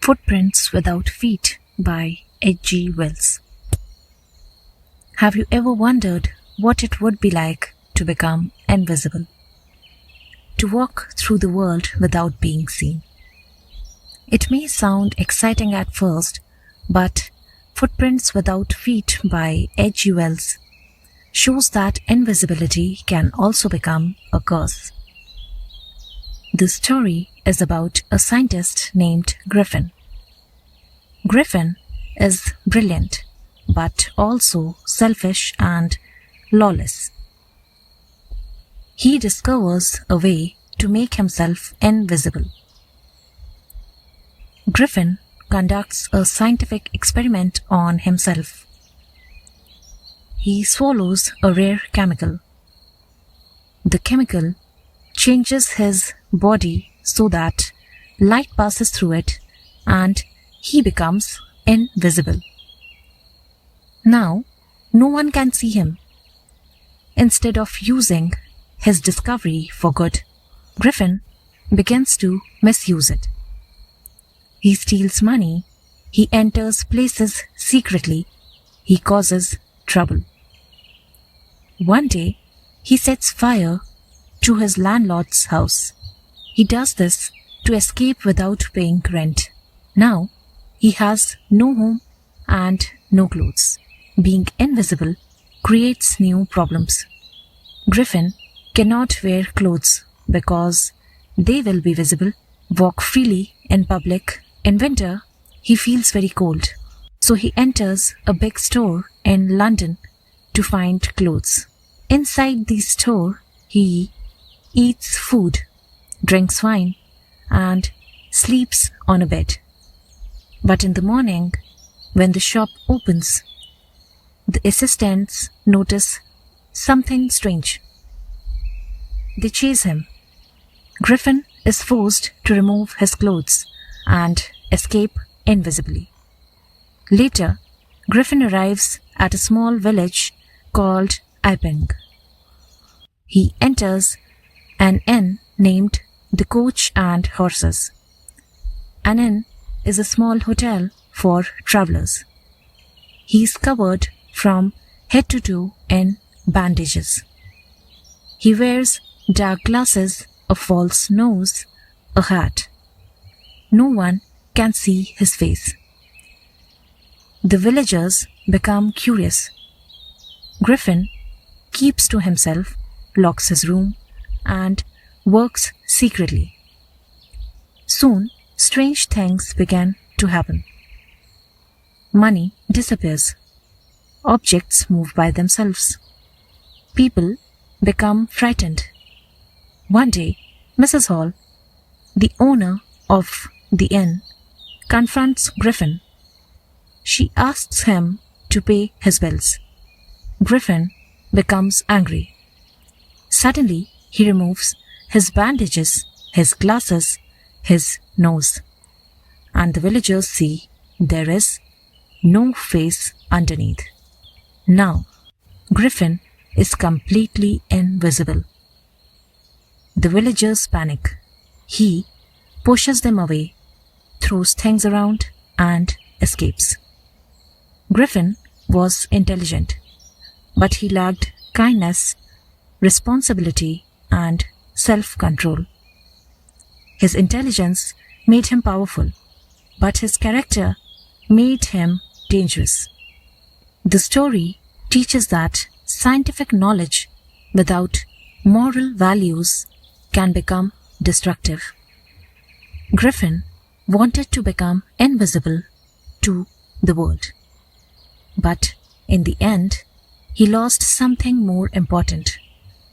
Footprints Without Feet by H.G. Wells. Have you ever wondered what it would be like to become invisible? To walk through the world without being seen. It may sound exciting at first, but Footprints Without Feet by H.G. Wells shows that invisibility can also become a curse. The story is about a scientist named Griffin. Griffin is brilliant, but also selfish and lawless. He discovers a way to make himself invisible. Griffin conducts a scientific experiment on himself. He swallows a rare chemical. The chemical changes his body so that light passes through it and he becomes invisible. Now, no one can see him. Instead of using his discovery for good, Griffin begins to misuse it. He steals money, he enters places secretly, he causes trouble. One day, he sets fire to his landlord's house. He does this to escape without paying rent. Now, he has no home and no clothes. Being invisible creates new problems. Griffin cannot wear clothes because they will be visible, walk freely in public. In winter, he feels very cold, so he enters a big store in London to find clothes. Inside the store, he eats food, drinks wine, and sleeps on a bed. But in the morning, when the shop opens, the assistants notice something strange. They chase him. Griffin is forced to remove his clothes and escape invisibly. Later, Griffin arrives at a small village called Iping. He enters an inn named the Coach and Horses. An inn is a small hotel for travelers. He is covered from head to toe in bandages. He wears dark glasses, a false nose, a hat. No one can see his face. The villagers become curious. Griffin keeps to himself, locks his room, and works secretly. Soon, strange things began to happen. Money disappears. Objects move by themselves. People become frightened. One day, Mrs. Hall, the owner of the inn, confronts Griffin. She asks him to pay his bills. Griffin becomes angry. Suddenly, he removes his bandages, his glasses, his nose, and the villagers see there is no face underneath. Now, Griffin is completely invisible. The villagers panic. He pushes them away, throws things around, and escapes. Griffin was intelligent, but he lacked kindness, responsibility, and self-control. His intelligence made him powerful, but his character made him dangerous. The story teaches that scientific knowledge without moral values can become destructive. Griffin wanted to become invisible to the world, but in the end, he lost something more important,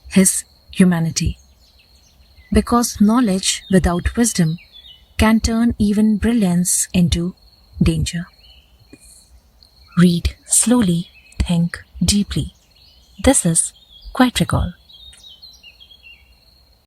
his humanity. Because knowledge without wisdom can turn even brilliance into danger. Read slowly, think deeply. This is Quiet Recall.